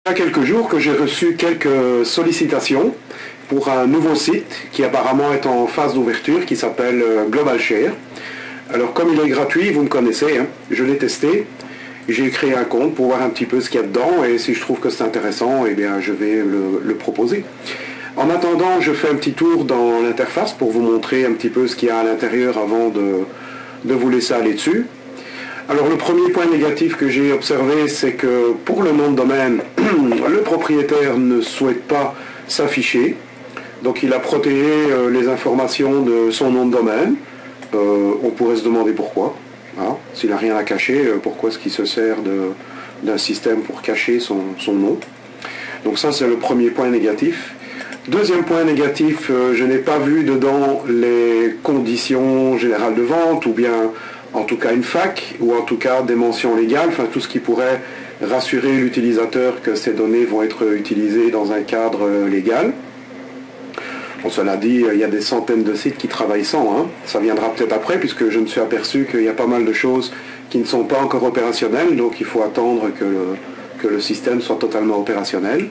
Il y a quelques jours que j'ai reçu quelques sollicitations pour un nouveau site qui apparemment est en phase d'ouverture, qui s'appelle GlobalShare. Alors comme il est gratuit, vous me connaissez, hein, je l'ai testé, j'ai créé un compte pour voir un petit peu ce qu'il y a dedans, et si je trouve que c'est intéressant, eh bien, je vais le proposer. En attendant, je fais un petit tour dans l'interface pour vous montrer un petit peu ce qu'il y a à l'intérieur avant de vous laisser aller dessus. Alors le premier point négatif que j'ai observé, c'est que pour le nom de domaine, le propriétaire ne souhaite pas s'afficher. Donc il a protégé les informations de son nom de domaine. On pourrait se demander pourquoi. Hein. S'il n'a rien à cacher, pourquoi est-ce qu'il se sert d'un système pour cacher son nom? Donc ça, c'est le premier point négatif. Deuxième point négatif, je n'ai pas vu dedans les conditions générales de vente, ou bien en tout cas une FAQ, ou en tout cas des mentions légales, enfin tout ce qui pourrait rassurer l'utilisateur que ces données vont être utilisées dans un cadre légal. Bon, cela dit, il y a des centaines de sites qui travaillent sans, hein. Ça viendra peut-être après, puisque je me suis aperçu qu'il y a pas mal de choses qui ne sont pas encore opérationnelles, donc il faut attendre que le système soit totalement opérationnel.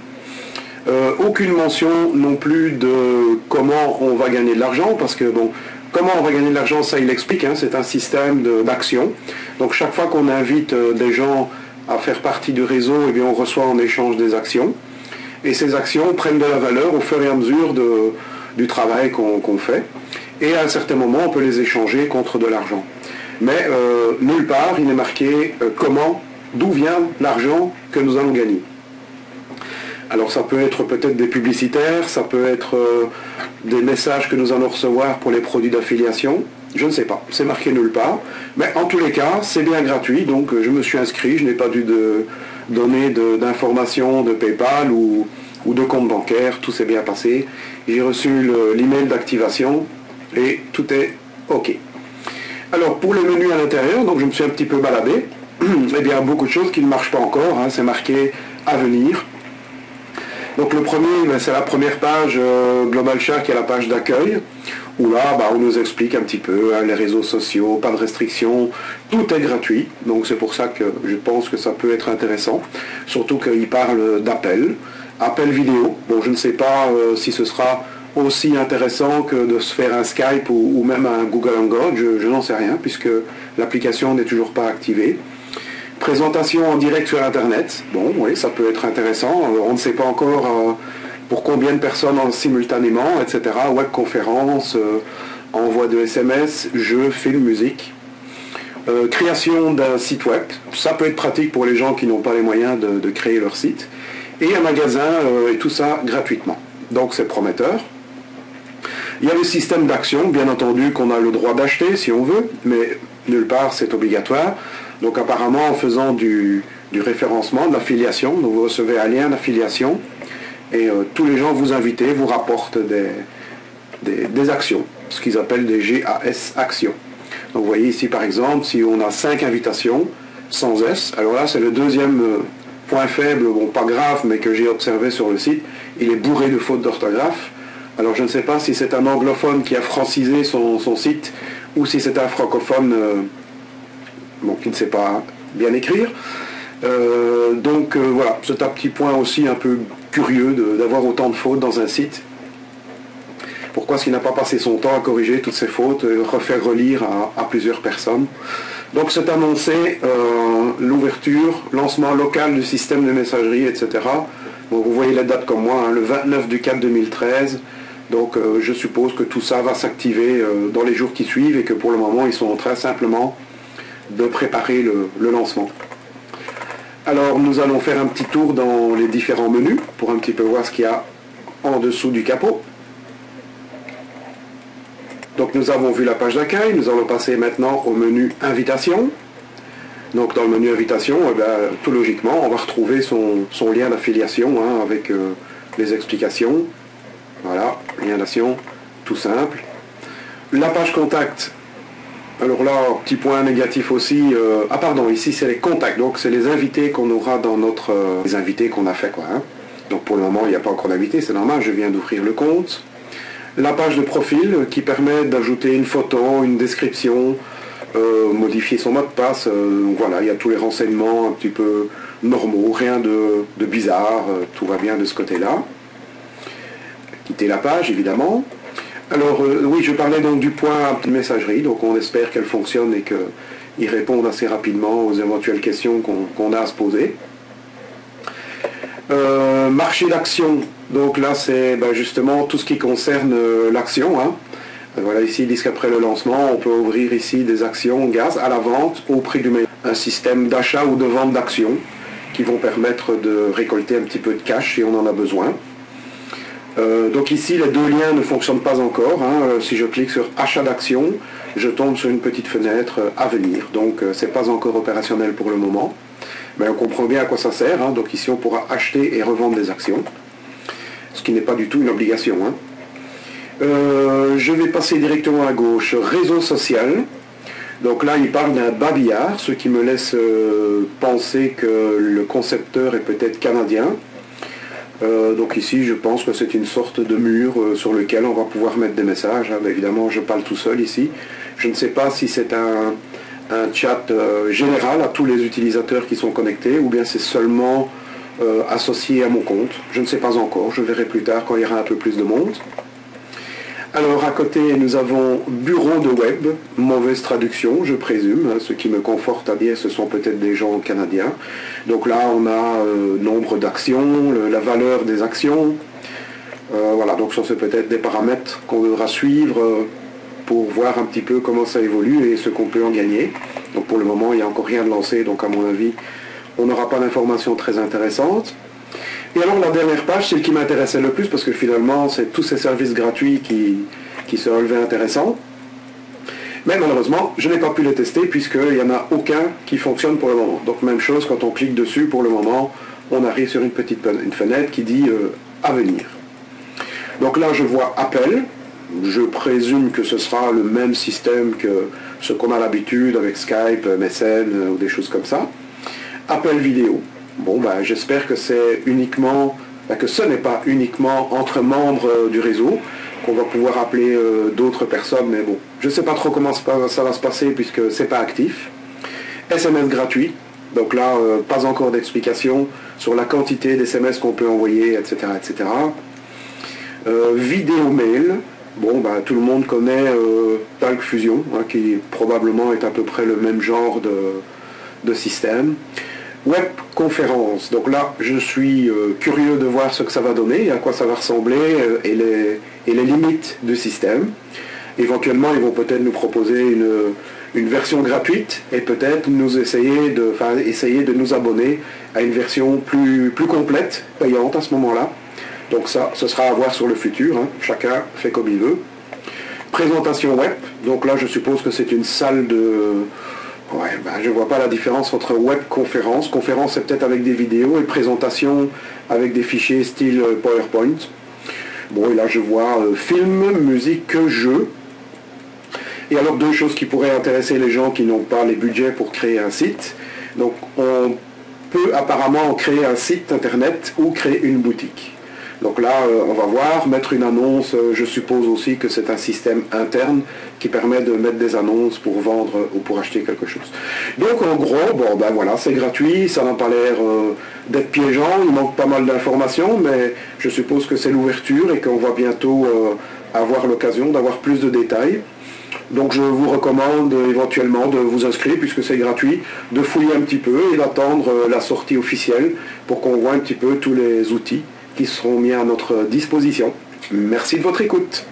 Aucune mention non plus de comment on va gagner de l'argent, parce que bon, comment on va gagner de l'argent, ça il explique, hein, c'est un système d'action. Donc chaque fois qu'on invite des gens à faire partie du réseau, eh bien, on reçoit en échange des actions. Et ces actions prennent de la valeur au fur et à mesure du travail qu'on fait. Et à un certain moment, on peut les échanger contre de l'argent. Mais nulle part, il n'est marqué d'où vient l'argent que nous allons gagner. Alors ça peut être peut-être des publicitaires, ça peut être des messages que nous allons recevoir pour les produits d'affiliation, je ne sais pas, c'est marqué nulle part. Mais en tous les cas, c'est bien gratuit, donc je me suis inscrit, je n'ai pas dû donner d'informations de PayPal ou de compte bancaire, tout s'est bien passé. J'ai reçu l'email d'activation et tout est OK. Alors pour le menu à l'intérieur, donc je me suis un petit peu baladé, eh bien beaucoup de choses qui ne marchent pas encore, hein, c'est marqué à venir. Donc le premier, c'est la première page GlobalShare qui est la page d'accueil, où là, on nous explique un petit peu hein, les réseaux sociaux, pas de restrictions, tout est gratuit, donc c'est pour ça que je pense que ça peut être intéressant, surtout qu'il parle d'appel vidéo. Bon, je ne sais pas si ce sera aussi intéressant que de se faire un Skype ou même un Google Hangout, je n'en sais rien, puisque l'application n'est toujours pas activée. Présentation en direct sur Internet, bon, oui, ça peut être intéressant. On ne sait pas encore pour combien de personnes simultanément, etc. Webconférence, envoi de SMS, jeux, films, musique. Création d'un site web, ça peut être pratique pour les gens qui n'ont pas les moyens de créer leur site. Et un magasin, et tout ça gratuitement. Donc c'est prometteur. Il y a le système d'action, bien entendu, qu'on a le droit d'acheter si on veut, mais nulle part c'est obligatoire. Donc apparemment en faisant du référencement, de l'affiliation, donc vous recevez un lien d'affiliation et tous les gens vous invités vous rapportent des actions, ce qu'ils appellent des GAS actions. Donc vous voyez ici par exemple, si on a 5 invitations sans S, alors là c'est le deuxième point faible, bon pas grave, mais que j'ai observé sur le site, il est bourré de fautes d'orthographe. Alors je ne sais pas si c'est un anglophone qui a francisé son site ou si c'est un francophone qui ne sait pas bien écrire. Voilà, c'est un petit point aussi un peu curieux d'avoir autant de fautes dans un site. Pourquoi est-ce qu'il n'a pas passé son temps à corriger toutes ces fautes, refaire relire à plusieurs personnes? Donc c'est annoncé l'ouverture, lancement local du système de messagerie, etc. Bon, vous voyez la date comme moi, hein, le 29 du 4 2013. Donc je suppose que tout ça va s'activer dans les jours qui suivent et que pour le moment ils sont en train simplement de préparer le lancement. Alors nous allons faire un petit tour dans les différents menus pour un petit peu voir ce qu'il y a en dessous du capot. Donc nous avons vu la page d'accueil, nous allons passer maintenant au menu invitation. Donc dans le menu invitation, tout logiquement, on va retrouver son lien d'affiliation hein, avec les explications. Voilà, lien d'affiliation, tout simple. La page contact. Alors là, petit point négatif aussi. Ici c'est les contacts, donc c'est les invités qu'on aura dans notre... les invités qu'on a fait quoi. Hein. Donc pour le moment, il n'y a pas encore d'invités, c'est normal, je viens d'ouvrir le compte. La page de profil qui permet d'ajouter une photo, une description, modifier son mot de passe. Voilà, il y a tous les renseignements un petit peu normaux, rien de bizarre, tout va bien de ce côté-là. Quitter la page évidemment. Alors oui, je parlais donc du point messagerie, donc on espère qu'elle fonctionne et qu'il réponde assez rapidement aux éventuelles questions qu'on a à se poser. Marché d'action, donc là c'est justement tout ce qui concerne l'action. Hein. Voilà, ici ils disent qu'après le lancement, on peut ouvrir ici des actions gaz à la vente au prix du meilleur. Un système d'achat ou de vente d'actions qui vont permettre de récolter un petit peu de cash si on en a besoin. Donc ici les deux liens ne fonctionnent pas encore. Hein. Si je clique sur achat d'actions, je tombe sur une petite fenêtre à venir. Donc c'est pas encore opérationnel pour le moment. Mais on comprend bien à quoi ça sert. Hein. Donc ici on pourra acheter et revendre des actions. Ce qui n'est pas du tout une obligation. Hein. Je vais passer directement à gauche. Réseau social. Donc là il parle d'un babillard, ce qui me laisse penser que le concepteur est peut-être canadien. Donc ici je pense que c'est une sorte de mur sur lequel on va pouvoir mettre des messages. Hein. Évidemment je parle tout seul ici. Je ne sais pas si c'est un chat général à tous les utilisateurs qui sont connectés ou bien c'est seulement associé à mon compte. Je ne sais pas encore, je verrai plus tard quand il y aura un peu plus de monde. Alors à côté nous avons bureau de web, mauvaise traduction je présume, ce qui me conforte à dire ce sont peut-être des gens canadiens. Donc là on a nombre d'actions, la valeur des actions, voilà, donc ça c'est peut-être des paramètres qu'on devra suivre pour voir un petit peu comment ça évolue et ce qu'on peut en gagner. Donc pour le moment il n'y a encore rien de lancé, donc à mon avis on n'aura pas d'informations très intéressantes. Et alors la dernière page, c'est ce qui m'intéressait le plus parce que finalement c'est tous ces services gratuits qui se relevaient intéressants. Mais malheureusement, je n'ai pas pu les tester puisqu'il n'y en a aucun qui fonctionne pour le moment. Donc même chose, quand on clique dessus, pour le moment, on arrive sur une fenêtre qui dit à venir. Donc là je vois appel. Je présume que ce sera le même système que ce qu'on a l'habitude avec Skype, MSN ou des choses comme ça. Appel vidéo. Bon, j'espère que c'est uniquement, que ce n'est pas uniquement entre membres du réseau qu'on va pouvoir appeler d'autres personnes, mais bon, je ne sais pas trop comment ça va se passer puisque c'est pas actif. SMS gratuit, donc là, pas encore d'explication sur la quantité d'SMS qu'on peut envoyer, etc., etc. Vidéo mail, bon, tout le monde connaît Talk Fusion, hein, qui probablement est à peu près le même genre de système. Webconférence, donc là je suis curieux de voir ce que ça va donner, à quoi ça va ressembler et les limites du système. Éventuellement ils vont peut-être nous proposer une version gratuite et peut-être essayer de nous abonner à une version plus complète, payante à ce moment-là. Donc ça, ce sera à voir sur le futur, hein. Chacun fait comme il veut. Présentation web, donc là je suppose que c'est une salle de... Ouais, je ne vois pas la différence entre webconférence. Conférence, c'est peut-être avec des vidéos et présentation avec des fichiers style PowerPoint. Bon, et là, je vois film, musique, jeu. Et alors, deux choses qui pourraient intéresser les gens qui n'ont pas les budgets pour créer un site. Donc, on peut apparemment créer un site internet ou créer une boutique. Donc là, on va voir, mettre une annonce, je suppose aussi que c'est un système interne qui permet de mettre des annonces pour vendre ou pour acheter quelque chose. Donc en gros, bon voilà, c'est gratuit, ça n'a pas l'air d'être piégeant, il manque pas mal d'informations, mais je suppose que c'est l'ouverture et qu'on va bientôt avoir l'occasion d'avoir plus de détails. Donc je vous recommande éventuellement de vous inscrire, puisque c'est gratuit, de fouiller un petit peu et d'attendre la sortie officielle pour qu'on voit un petit peu tous les outils qui seront mis à notre disposition. Merci de votre écoute.